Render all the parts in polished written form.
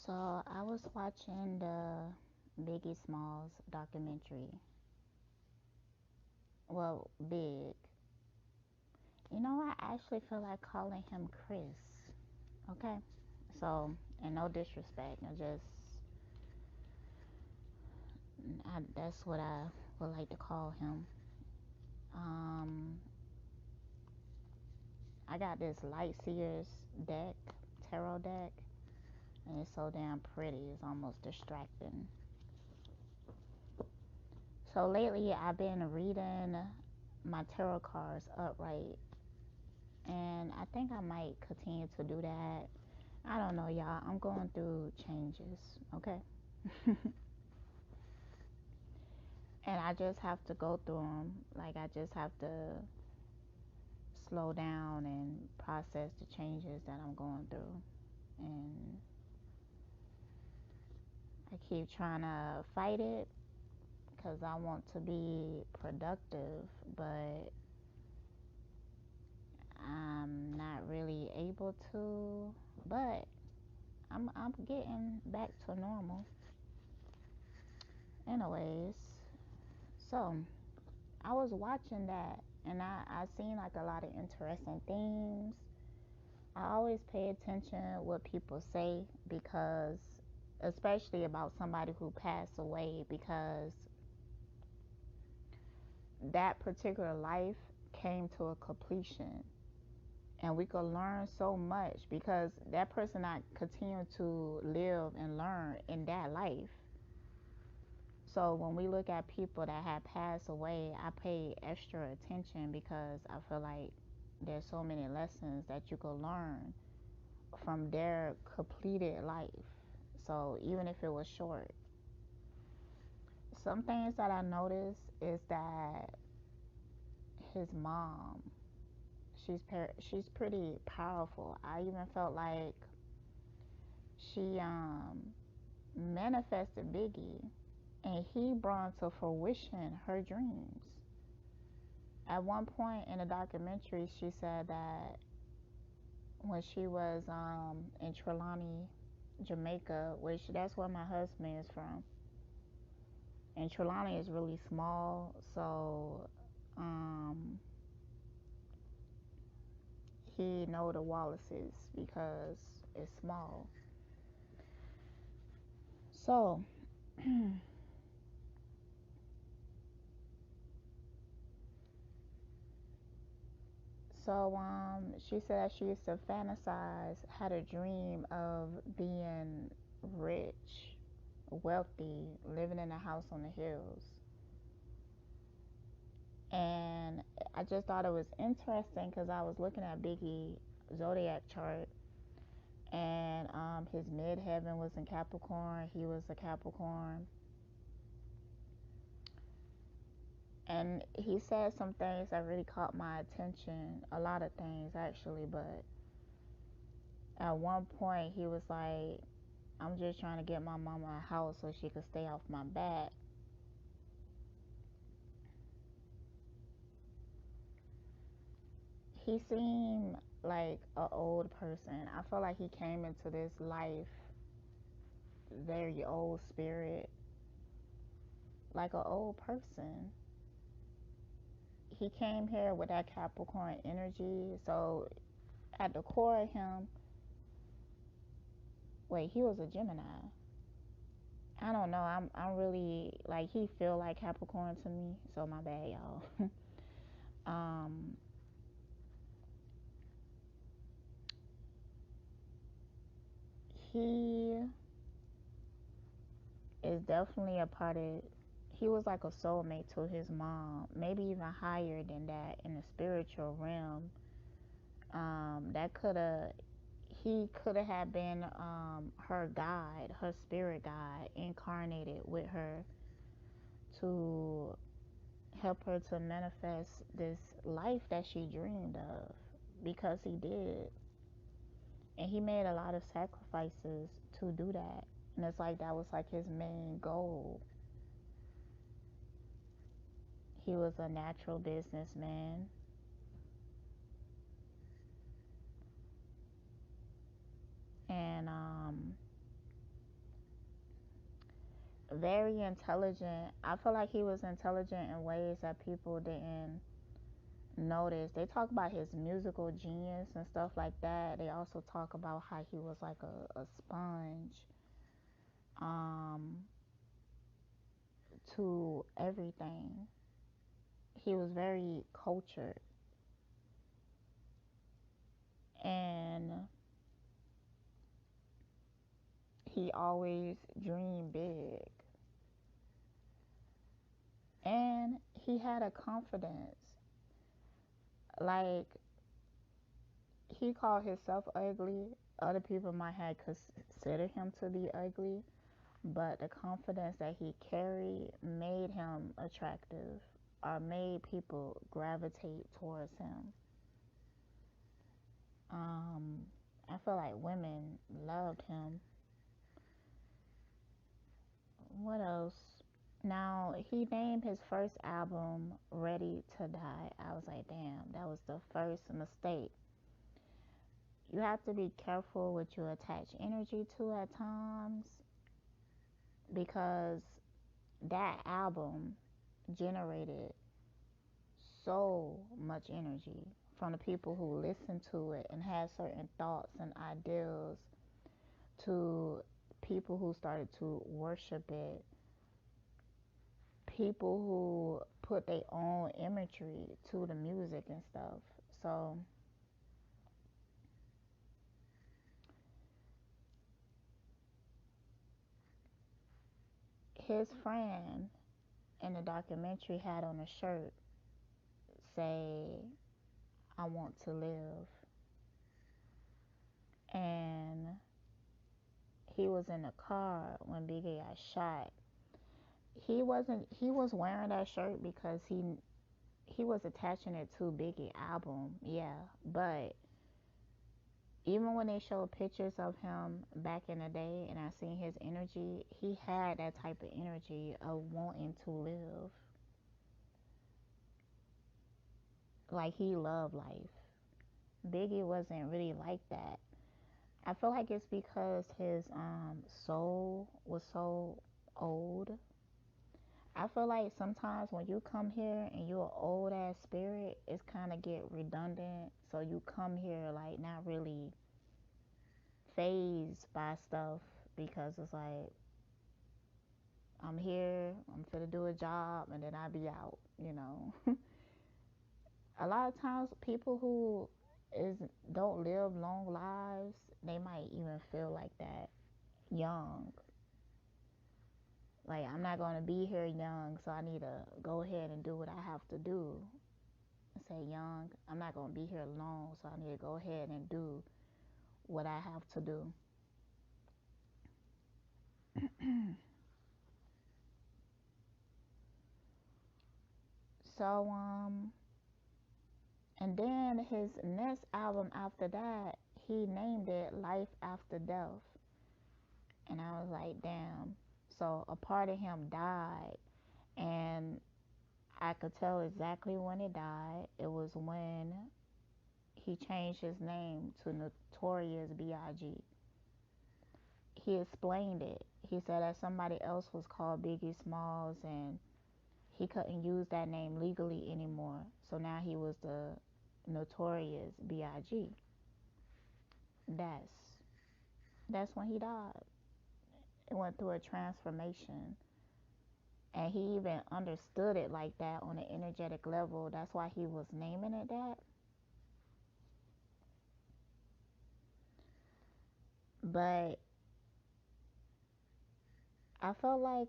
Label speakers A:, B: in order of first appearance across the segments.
A: So I was watching the Biggie Smalls documentary. Well, Big. You know, I actually feel like calling him Chris. Okay? So, and no disrespect. That's what I would like to call him. Um, I got this Light Seers deck, tarot deck, and it's so damn pretty. It's almost distracting. So lately, I've been reading my tarot cards upright, and I think I might continue to do that. I don't know, y'all. I'm going through changes, okay? And I just have to go through them. Like, I just have to slow down and process the changes that I'm going through. And I keep trying to fight it because I want to be productive, but I'm not really able to. But I'm getting back to normal. Anyways, so I was watching that, and I seen like a lot of interesting things. I always pay attention what people say, because especially about somebody who passed away, because that particular life came to a completion, and we could learn so much because that person not continue to live and learn in that life. So when we look at people that have passed away, I pay extra attention because I feel like there's so many lessons that you could learn from their completed life. So even if it was short, some things that I noticed is that his mom, she's pretty powerful. I even felt like she manifested Biggie, and he brought to fruition her dreams. At one point in the documentary, she said that when she was in Trelawney, Jamaica, which that's where my husband is from, and Trelawney is really small, so um, he know the Wallaces because it's small. So, she said she used to fantasize, had a dream of being rich, wealthy, living in a house on the hills. And I just thought it was interesting because I was looking at Biggie zodiac chart, and his midheaven was in Capricorn. He was a Capricorn, and he said some things that really caught my attention. A lot of things actually, but at one point he was like, "I'm just trying to get my mama a house so she could stay off my back." He seemed like an old person. I feel like he came into this life very old spirit, like an old person. He came here with that Capricorn energy. So at the core of him, wait, he was a Gemini. I don't know. I'm really like, he feel like Capricorn to me. So my bad, y'all. um, he is definitely a part of. He was like a soulmate to his mom, maybe even higher than that in the spiritual realm. That could have He could have been her guide, her spirit guide, incarnated with her to help her to manifest this life that she dreamed of, because he did. And he made a lot of sacrifices to do that. And it's like that was like his main goal. He was a natural businessman. And very intelligent. I feel like he was intelligent in ways that people didn't notice. They talk about his musical genius and stuff like that. They also talk about how he was like a sponge um, to everything. He was very cultured and he always dreamed big. And he had a confidence. Like, he called himself ugly. Other people might have considered him to be ugly, but the confidence that he carried made him attractive or made people gravitate towards him. Um, I feel like women loved him. What else? Now, he named his first album Ready to Die. I was like, damn, that was the first mistake. You have to be careful what you attach energy to at times because that album generated so much energy from the people who listened to it and had certain thoughts and ideals to people who started to worship it, people who put their own imagery to the music and stuff. So his friend in the documentary had on a shirt say, I want to live. And he was in the car when Biggie got shot. He was wearing that shirt because he was attaching it to Biggie album, yeah. But even when they showed pictures of him back in the day and I seen his energy, he had that type of energy of wanting to live. Like he loved life. Biggie wasn't really like that. I feel like it's because his soul was so old. I feel like sometimes when you come here and you're an old ass spirit, it's kind of get redundant. So you come here like not really phased by stuff because it's like I'm here, I'm gonna do a job, and then I be out. You know, a lot of times people who is don't live long lives, they might even feel like that young. Like I'm not gonna be here young, so I need to go ahead and do what I have to do. Say young, I'm not gonna be here long, so I need to go ahead and do what I have to do. So and then his next album after that, he named it Life After Death. And I was like, damn. So a part of him died. And I could tell exactly when it died. It was when he changed his name to Notorious B.I.G. He explained it. He said that somebody else was called Biggie Smalls and he couldn't use that name legally anymore. So now he was the Notorious B.I.G. That's that's when he died. It went through a transformation. And he even understood it like that on an energetic level. That's why he was naming it that. But I felt like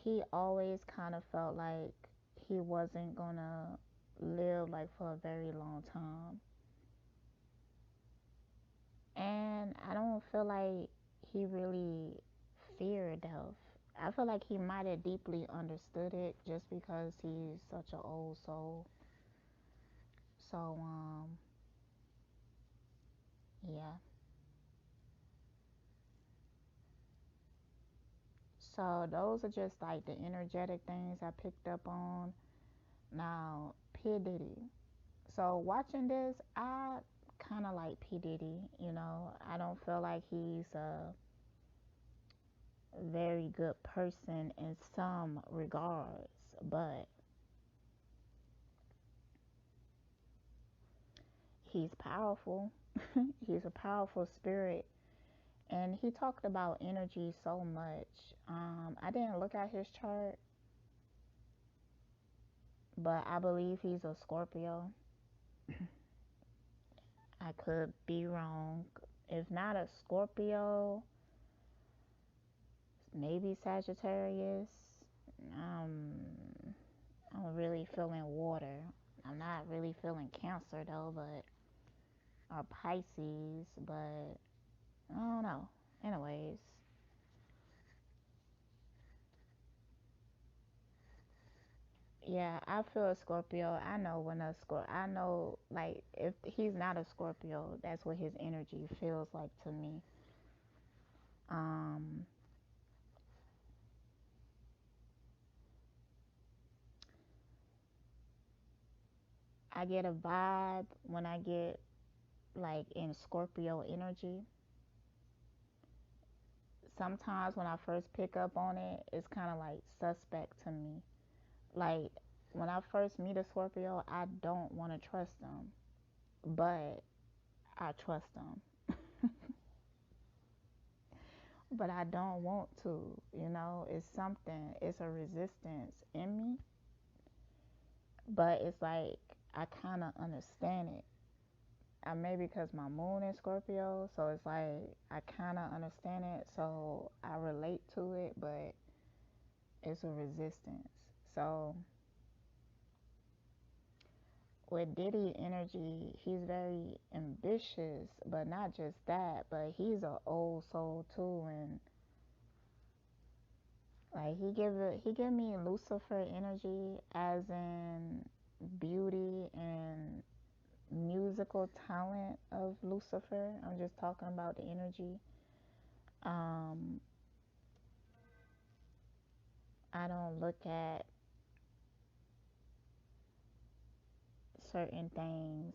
A: he always kind of felt like he wasn't gonna live like for a very long time. And I don't feel like he really feared death. I feel like he might have deeply understood it just because he's such an old soul. So yeah. So those are just like the energetic things I picked up on. Now, P. Diddy. So watching this, I kind of like P. Diddy. You know, I don't feel like he's very good person in some regards, but he's powerful. He's a powerful spirit. And he talked about energy so much. I didn't look at his chart, but I believe he's a Scorpio. I could be wrong. If not a Scorpio, maybe Sagittarius. Um, I'm really feeling water. I'm not really feeling Cancer though, but or Pisces, but I don't know. Anyways, yeah, I feel a Scorpio. I know when a Scorpio. I know like if he's not a Scorpio, that's what his energy feels like to me. Um, I get a vibe when I get like in Scorpio energy. Sometimes when I first pick up on it, it's kind of like suspect to me. Like when I first meet a Scorpio, I don't want to trust them, but I trust them. But I don't want to, it's something, it's a resistance in me, but it's like I kind of understand it. Maybe because my moon is Scorpio, so it's like I kind of understand it, so I relate to it, but it's a resistance. So with Diddy energy, he's very ambitious, but not just that, but he's an old soul too, and like he give me Lucifer energy, as in beauty and musical talent of Lucifer. I'm just talking about the energy. Um, I don't look at certain things.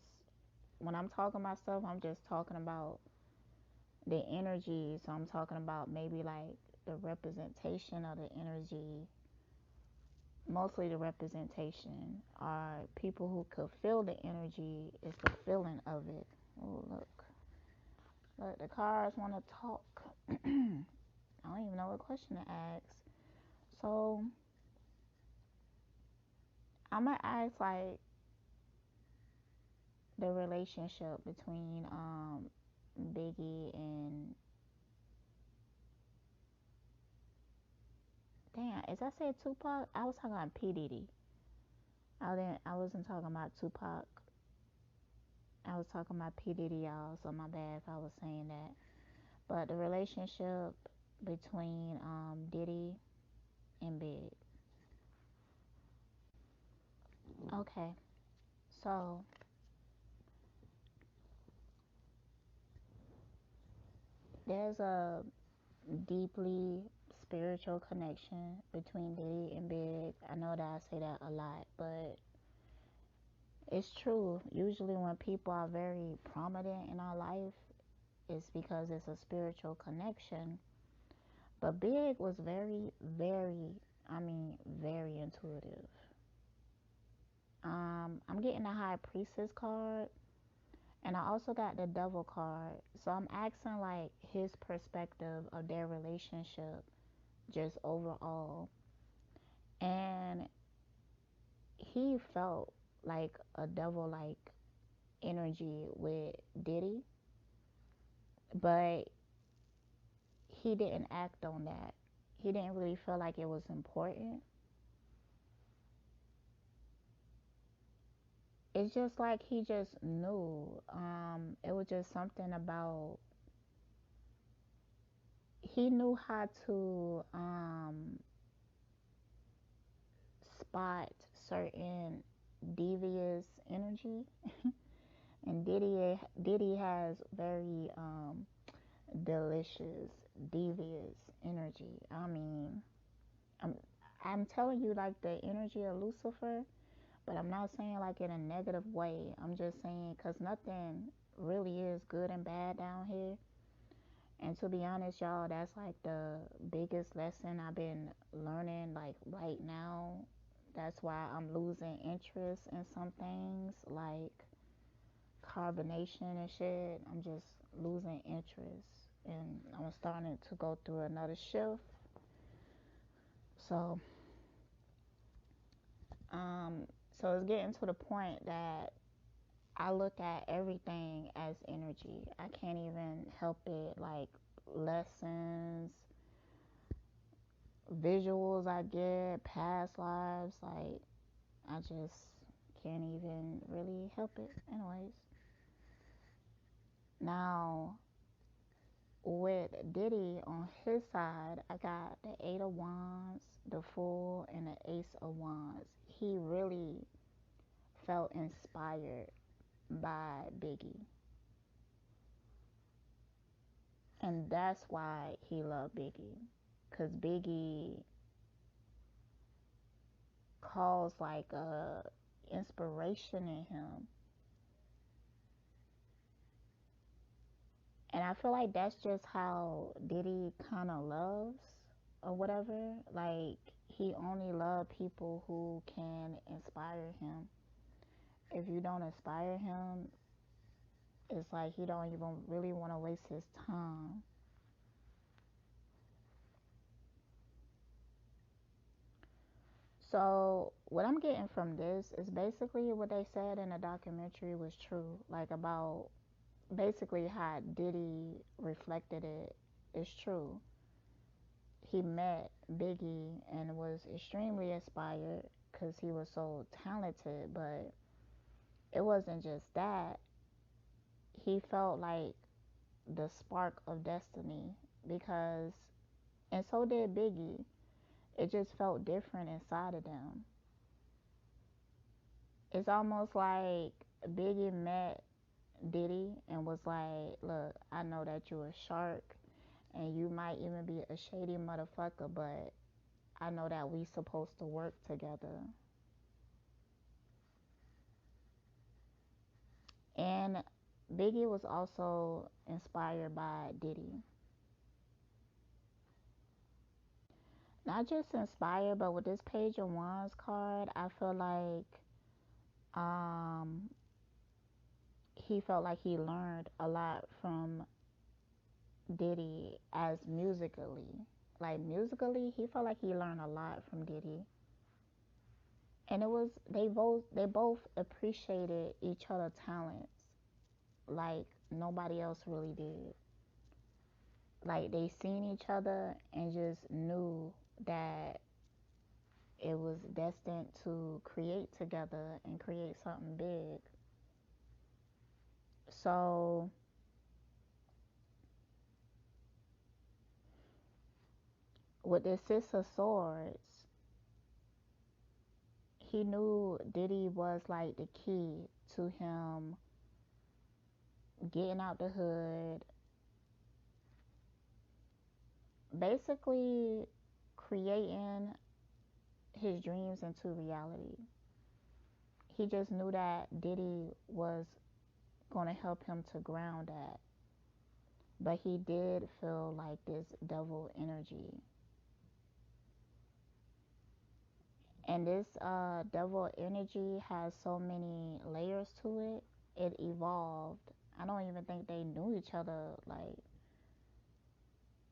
A: When I'm talking about stuff, I'm just talking about the energy. So I'm talking about maybe like the representation of the energy, mostly the representation, are people who could feel the energy. It's the feeling of it. Oh, look, the cars want to talk. I don't even know what question to ask. So I'm gonna ask like the relationship between Biggie and, damn, as I said Tupac, I was talking about P Diddy. I wasn't talking about Tupac. I was talking about P Diddy, y'all. So my bad if I was saying that. But the relationship between Diddy and Big. Okay, so there's a deeply spiritual connection between Diddy and Big. I know that I say that a lot, but it's true. Usually, when people are very prominent in our life, it's because it's a spiritual connection. But Big was very, very, I mean, very intuitive. I'm getting a High Priestess card, and I also got the Devil card. So I'm asking like his perspective of their relationship, just overall. And he felt like a devil like energy with Diddy, but he didn't act on that. He didn't really feel like it was important. It's just like he just knew. It was just something about, he knew how to spot certain devious energy, and Diddy has very delicious devious energy. I mean, I'm I'm telling you like the energy of Lucifer, but I'm not saying like in a negative way. I'm just saying because nothing really is good and bad down here. And to be honest, y'all, that's like the biggest lesson I've been learning like right now. That's why I'm losing interest in some things like carbonation and shit. I'm just losing interest and I'm starting to go through another shift. So, um, so it's getting to the point that I look at everything as energy. I can't even help it. Like lessons, visuals I get, past lives, like I just can't even really help it. Anyways, now with Diddy on his side, I got the Eight of Wands, the Fool, and the Ace of Wands. He really felt inspired by Biggie. And that's why he loved Biggie. Because Biggie caused like a inspiration in him. And I feel like that's just how Diddy kind of loves or whatever. Like, he only loves people who can inspire him. If you don't inspire him, it's like he don't even really want to waste his time. So what I'm getting from this is basically what they said in the documentary was true. Like about basically how Diddy reflected it is true. He met Biggie and was extremely inspired because he was so talented, but it wasn't just that. He felt like the spark of destiny because, and so did Biggie. It just felt different inside of them. It's almost like Biggie met Diddy and was like, look, I know that you're a shark and you might even be a shady motherfucker, but I know that we supposed to work together. And Biggie was also inspired by Diddy. Not just inspired, but with this Page of Wands card, I feel like um, he felt like he learned a lot from Diddy as musically. Like musically, he felt like he learned a lot from Diddy. And it was they both appreciated each other's talents like nobody else really did. Like they seen each other and just knew that it was destined to create together and create something big. So with the Six of Swords, he knew Diddy was like the key to him getting out the hood, basically creating his dreams into reality. He just knew that Diddy was going to help him to ground that. But he did feel like this devil energy. And this devil energy has so many layers to it. It evolved. I don't even think they knew each other like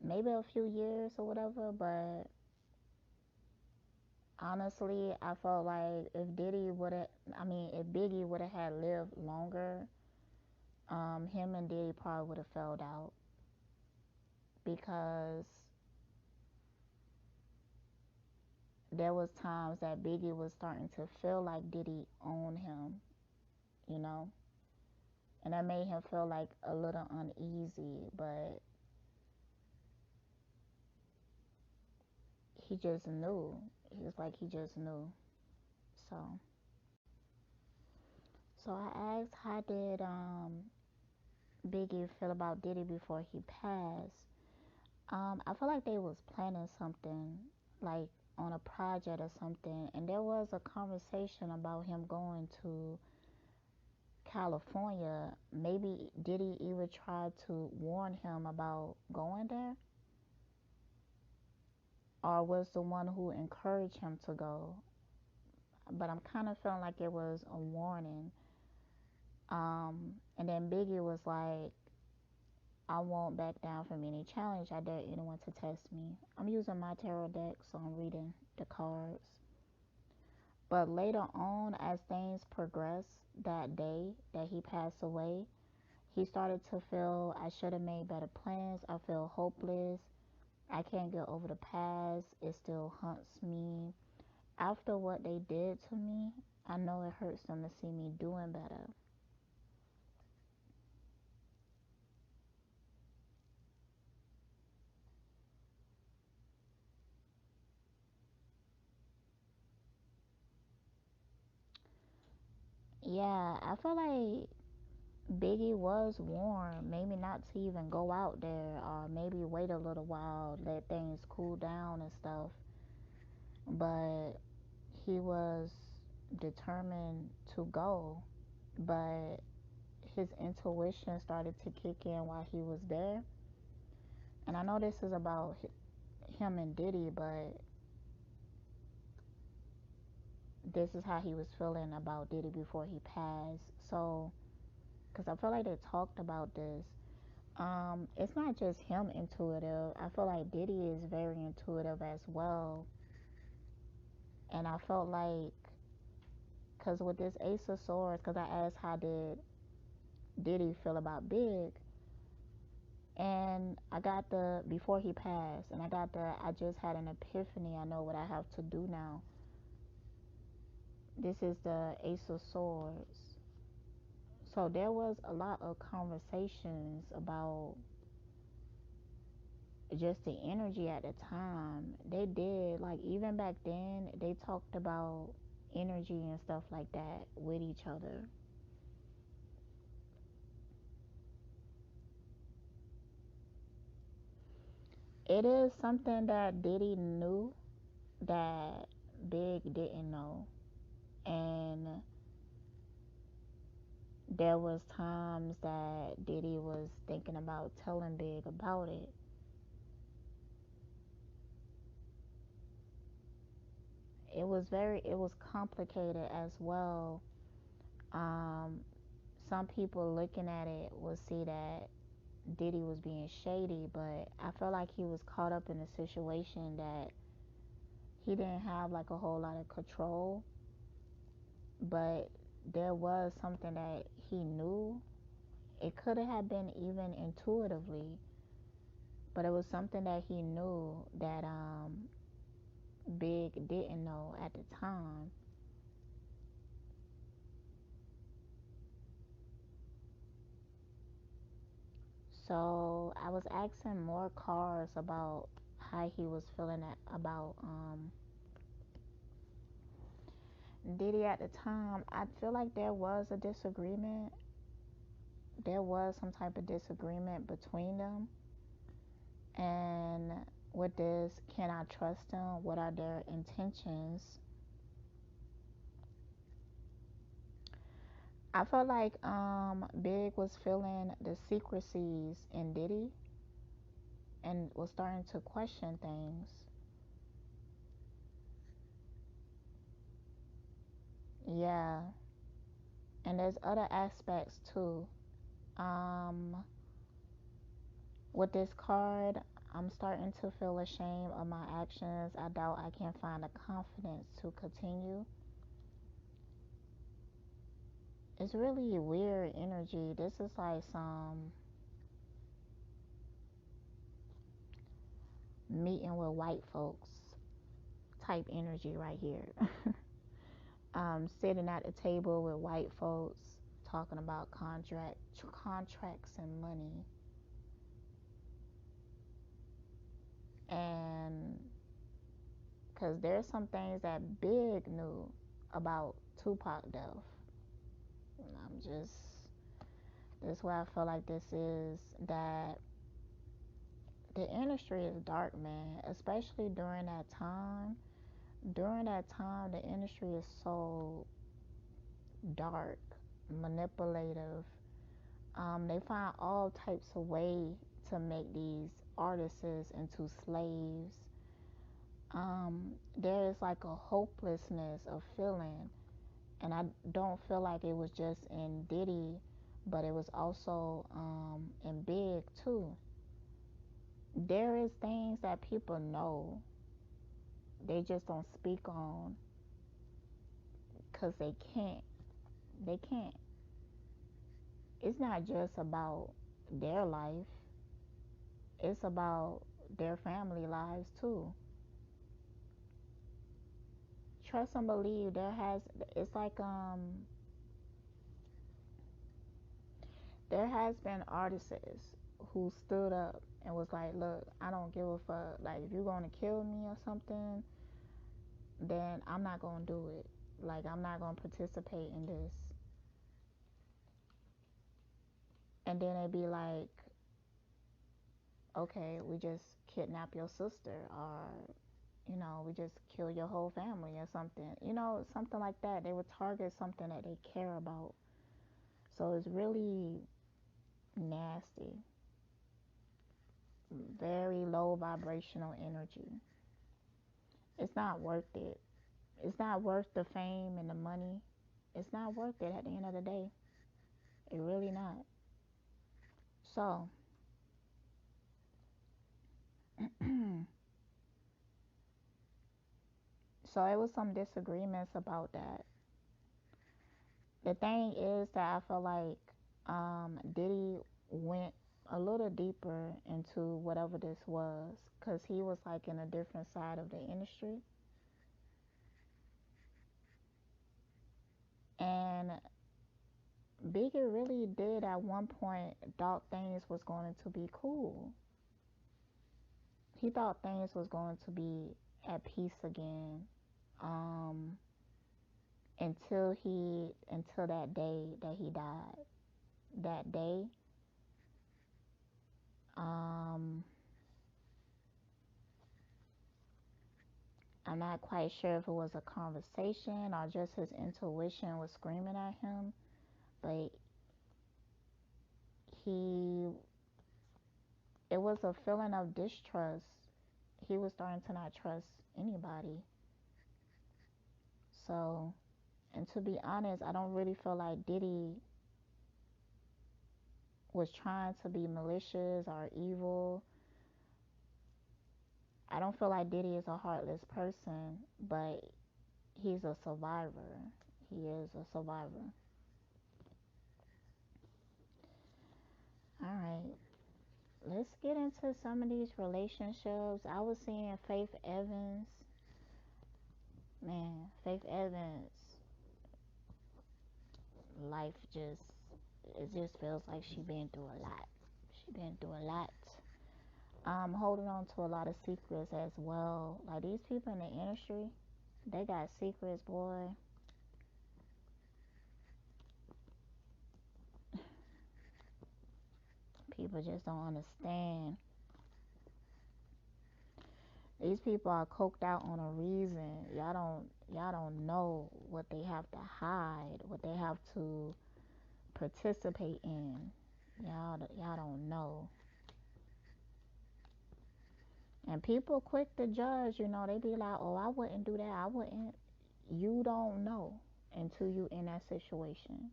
A: maybe a few years or whatever, but honestly, I felt like if Diddy would have, I mean, if Biggie would have had lived longer, him and Diddy probably would have fell out because there was times that Biggie was starting to feel like Diddy owned him, you know, and that made him feel like a little uneasy, but he just knew. He was like he just knew. So, so I asked how did Biggie feel about Diddy before he passed. I feel like they was planning something like on a project or something, and there was a conversation about him going to California, maybe Diddy even tried to warn him about going there, or was the one who encouraged him to go. But I'm kind of feeling like it was a warning. And then Biggie was like, I won't back down from any challenge. I dare anyone to test me. I'm using my tarot deck, so I'm reading the cards. But later on, as things progressed that day that he passed away, he started to feel I should have made better plans. I feel hopeless. I can't get over the past. It still haunts me. After what they did to me, I know it hurts them to see me doing better. Yeah, I feel like Biggie was warned, maybe not to even go out there, or maybe wait a little while, let things cool down and stuff. But he was determined to go. But his intuition started to kick in while he was there. And I know this is about him and Diddy, but this is how he was feeling about Diddy before he passed. So, because I feel like they talked about this. It's not just him intuitive. I feel like Diddy is very intuitive as well. And I felt like, because with this Ace of Swords, because I asked how did Diddy feel about Big, and I got the, before he passed, and I got the, I just had an epiphany. I know what I have to do now. This is the Ace of Swords. So there was a lot of conversations about just the energy at the time. They did, like, even back then, they talked about energy and stuff like that with each other. It is something that Diddy knew that Big didn't know. And there was times that Diddy was thinking about telling Big about it. It was complicated as well. Um, some people looking at it will see that Diddy was being shady, but I felt like he was caught up in a situation that he didn't have like a whole lot of control, but there was something that he knew. It could have been even intuitively, but it was something that he knew that Big didn't know at the time. So I was asking more cards about how he was feeling about Diddy at the time. I feel like there was a disagreement. There was some type of disagreement between them. And with this, can I trust them? What are their intentions? I felt like Big was feeling the secrecies in Diddy and was starting to question things. Yeah. And there's other aspects too. Um, with this card, I'm starting to feel ashamed of my actions. I doubt I can find the confidence to continue. It's really weird energy. This is like some meeting with white folks type energy right here. Sitting at the table with white folks talking about contracts and money. And because there's some things that Big knew about Tupac death. And I'm just, that's why I feel like this is that the industry is dark, man, especially during that time. During that time, the industry is so dark. manipulative. They find all types of way to make these artists into slaves. There is like a hopelessness of feeling, and I don't feel like it was just in Diddy, but it was also in Big too. There is things that people know, they just don't speak on because they can't. They can't. It's not just about their life, it's about their family lives too. Trust and believe. It's like there has been artists who stood up and was like, look, I don't give a fuck. Like, if you're going to kill me or something, then I'm not going to do it. Like, I'm not going to participate in this. And then they'd be like, okay, we just kidnap your sister, or, we just kill your whole family or something. Something like that. They would target something that they care about. So it's really nasty. Very low vibrational energy. It's not worth it. It's not worth the fame and the money. It's not worth it at the end of the day. It really not. So, so it was some disagreements about that. The thing is that I feel like Diddy went a little deeper into whatever this was, because he was like in a different side of the industry. And Biggie really did at one point thought things was going to be cool. He thought things was going to be at peace again, um, until that day that he died. That day, um, I'm not quite sure if it was a conversation or just his intuition was screaming at him, but he it was a feeling of distrust. He was starting to not trust anybody. So, and to be honest, I don't really feel like Diddy was trying to be malicious or evil. I don't feel like Diddy is a heartless person, but he's a survivor. He is a survivor. All right, let's get into some of these relationships. I was seeing Faith Evans. Man, Faith Evans, life just, it just feels like she been through a lot. She been through a lot. Holding on to a lot of secrets as well. Like, these people in the industry, they got secrets, boy. People just don't understand. These people are coked out on a reason. Y'all don't know what they have to hide, what they have to participate in. Y'all don't know. And people quick to judge, they be like, "Oh, I wouldn't do that. I wouldn't." You don't know until you in that situation.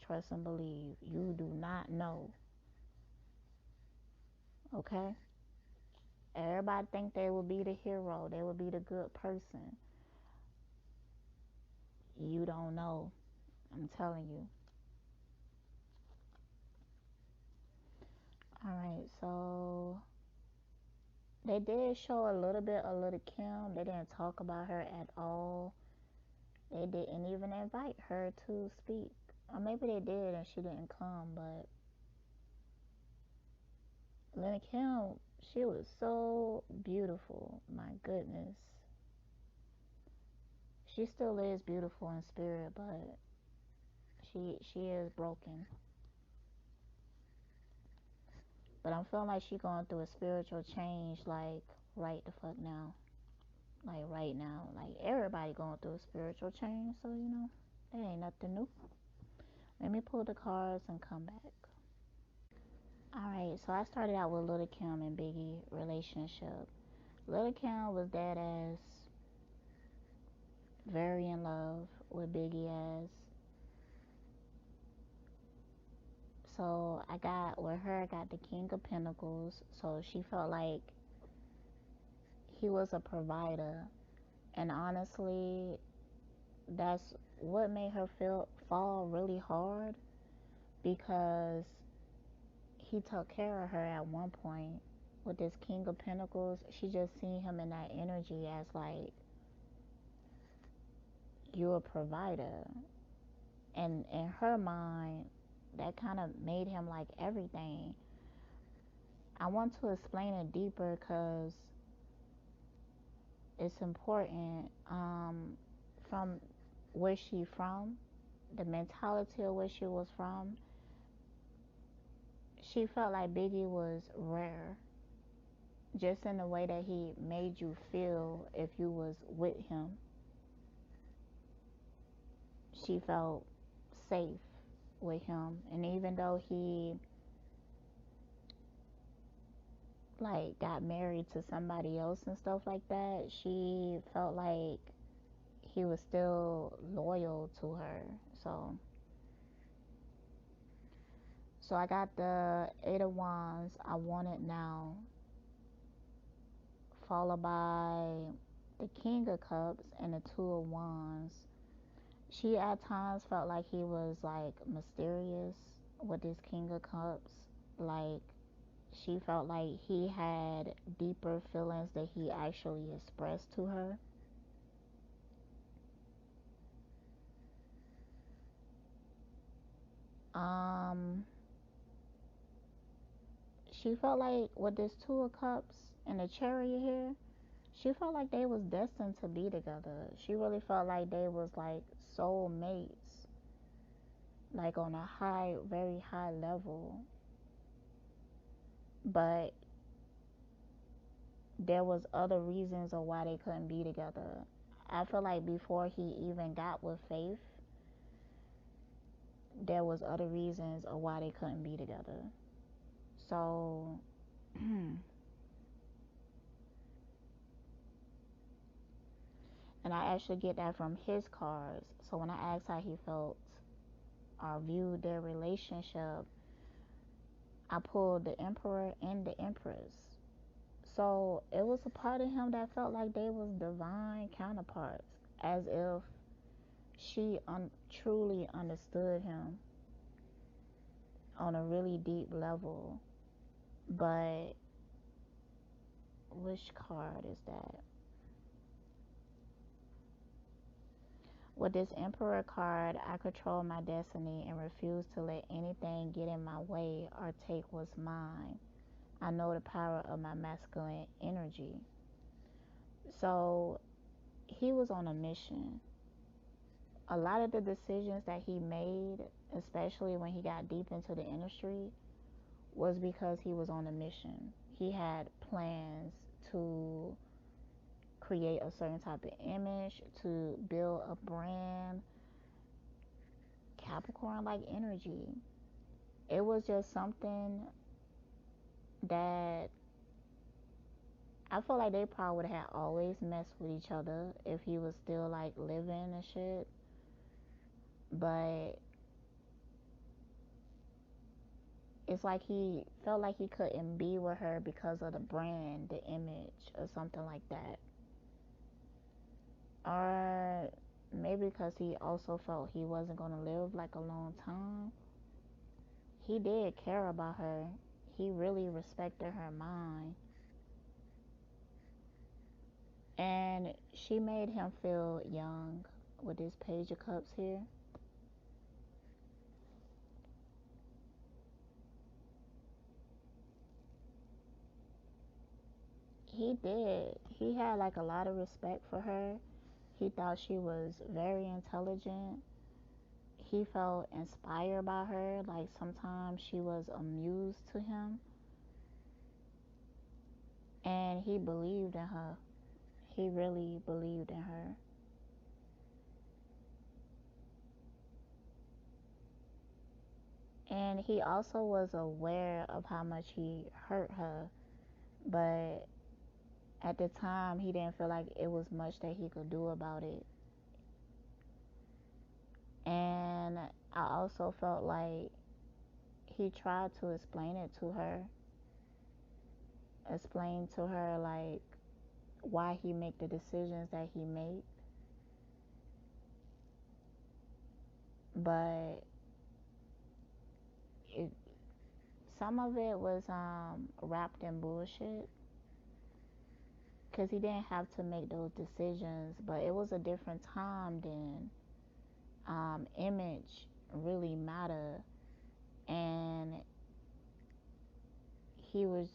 A: Trust and believe. You do not know. Okay? Everybody think they will be the hero. They will be the good person. You don't know. I'm telling you. All right, so they did show a little bit of Lil Kim. They didn't talk about her at all. They didn't even invite her to speak. Or maybe they did and she didn't come, but Lil Kim, she was so beautiful. My goodness. She still is beautiful in spirit, but she is broken. But I'm feeling like she going through a spiritual change, like right the fuck now. Like right now. Like everybody going through a spiritual change, so that ain't nothing new. Let me pull the cards and come back. Alright, so I started out with Lil Kim and Biggie relationship. Lil Kim was dead ass very in love with Biggie ass. So I got with her, I got the King of Pentacles. So she felt like he was a provider. And honestly, that's what made her fall really hard, because he took care of her at one point. With this King of Pentacles, she just seen him in that energy as like, you're a provider. And in her mind, that kind of made him like everything. I want to explain it deeper because it's important. From where she from, the mentality of where she was from, she felt like Biggie was rare, just in the way that he made you feel if you was with him. She felt safe with him, and even though he like got married to somebody else and stuff like that, she felt like he was still loyal to her. So I got the Eight of Wands, I want it now, followed by the King of Cups and the Two of Wands. She at times felt like he was like mysterious with this King of Cups. Like, she felt like he had deeper feelings that he actually expressed to her. She felt like with this Two of Cups and the Chariot here, she felt like they was destined to be together. She really felt like they was like soul mates, like on a high, very high level. But there was other reasons of why they couldn't be together. I feel like before he even got with Faith, there was other reasons of why they couldn't be together. So and I actually get that from his cards. So when I asked how he felt or viewed their relationship, I pulled the Emperor and the Empress. So it was a part of him that felt like they was divine counterparts, as if she truly understood him on a really deep level. But which card is that? With this Emperor card, I control my destiny and refuse to let anything get in my way or take what's mine. I know the power of my masculine energy. So he was on a mission. A lot of the decisions that he made, especially when he got deep into the industry, was because he was on a mission. He had plans to create a certain type of image, to build a brand. Capricorn like energy. It was just something that I feel like they probably would have always messed with each other if he was still like living and shit. But it's like he felt like he couldn't be with her because of the brand, the image, or something like that. Or maybe because he also felt he wasn't going to live like a long time. He did care about her. He really respected her mind. And she made him feel young with this Page of Cups here. He did. He had like a lot of respect for her. He thought she was very intelligent. He felt inspired by her. Like sometimes she was a muse to him. And he believed in her. He really believed in her. And he also was aware of how much he hurt her, but at the time he didn't feel like it was much that he could do about it. And I also felt like he tried to explain to her like why he make the decisions that he made, but it, some of it was wrapped in bullshit because he didn't have to make those decisions, but it was a different time then. Image really matter, and he was,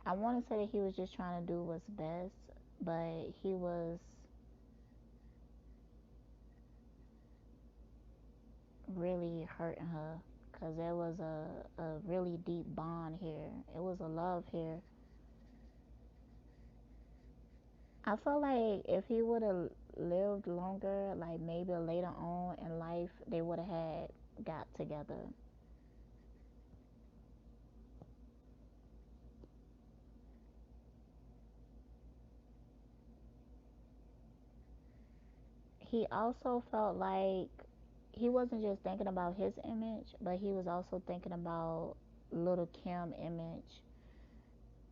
A: I want to say that he was just trying to do what's best, but he was really hurting her because there was a really deep bond here. It was a love here. I feel like if he would have lived longer, like maybe later on in life, they would have had got together. He also felt like he wasn't just thinking about his image, but he was also thinking about Little Kim image.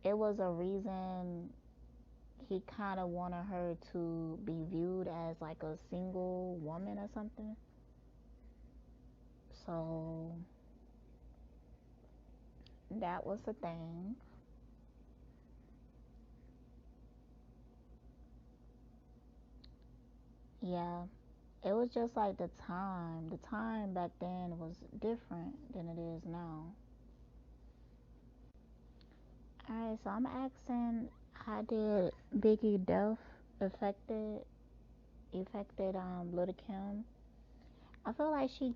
A: It was a reason he kind of wanted her to be viewed as like a single woman or something. So that was the thing. Yeah, it was just like the time. The time back then was different than it is now. Alright, so I'm asking, how did Biggie death affected Little Kim? I feel like she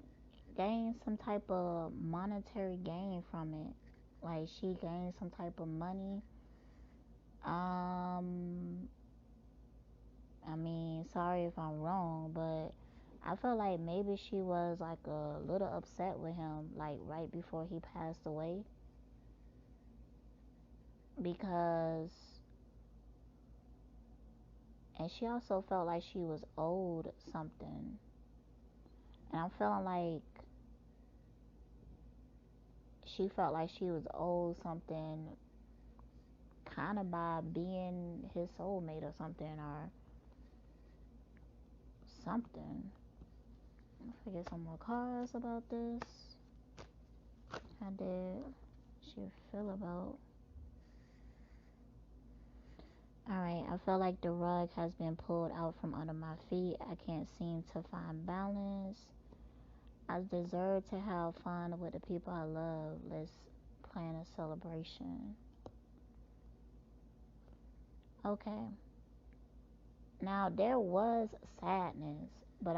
A: gained some type of monetary gain from it. Like she gained some type of money. Um, I mean, sorry if I'm wrong, but I felt like maybe she was like a little upset with him, like right before he passed away, because, and she also felt like she was owed something, and I'm feeling like she felt like she was owed something, kind of by being his soulmate or something, or something. If I get some more cards about this, how did she feel about? Alright, I feel like the rug has been pulled out from under my feet. I can't seem to find balance. I deserve to have fun with the people I love. Let's plan a celebration. Okay. Now, there was sadness, but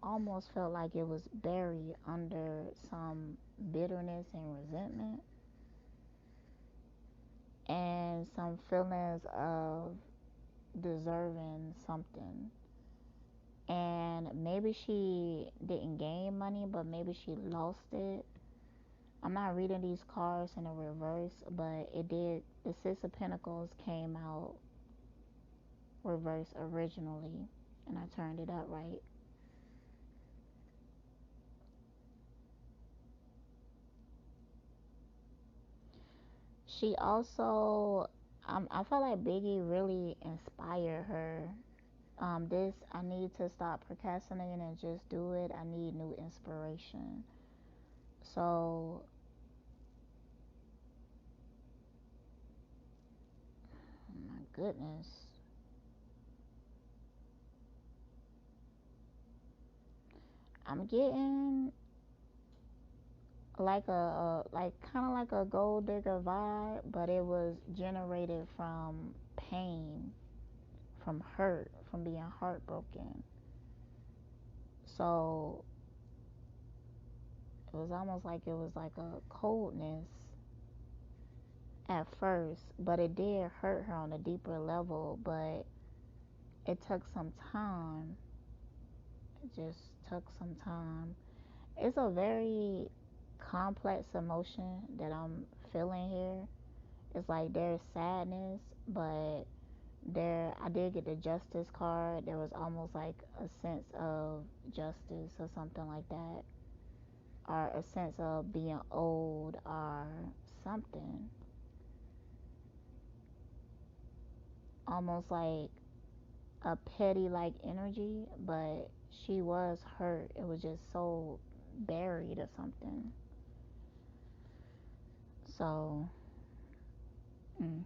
A: almost felt like it was buried under some bitterness and resentment, and some feelings of deserving something. And maybe she didn't gain money, but maybe she lost it. I'm not reading these cards in a reverse, but it did. The Six of Pentacles came out reverse originally, and I turned it up right. She also, I felt like Biggie really inspired her. This, I need to stop procrastinating and just do it. I need new inspiration. So, oh my goodness. I'm getting like a like kind of like a gold digger vibe, but it was generated from pain, from hurt, from being heartbroken. So it was almost like it was like a coldness at first, but it did hurt her on a deeper level. But it took some time. It just took some time. It's a very complex emotion that I'm feeling here. It's like there's sadness, but there I did get the justice card. There was almost like a sense of justice or something like that, or a sense of being old or something. Almost like a petty like energy, but she was hurt. It was just so buried or something. So, mm,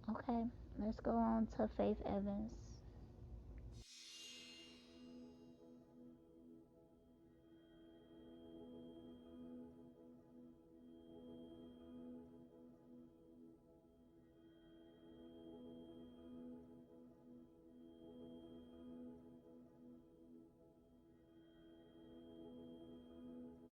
A: okay, let's go on to Faith Evans.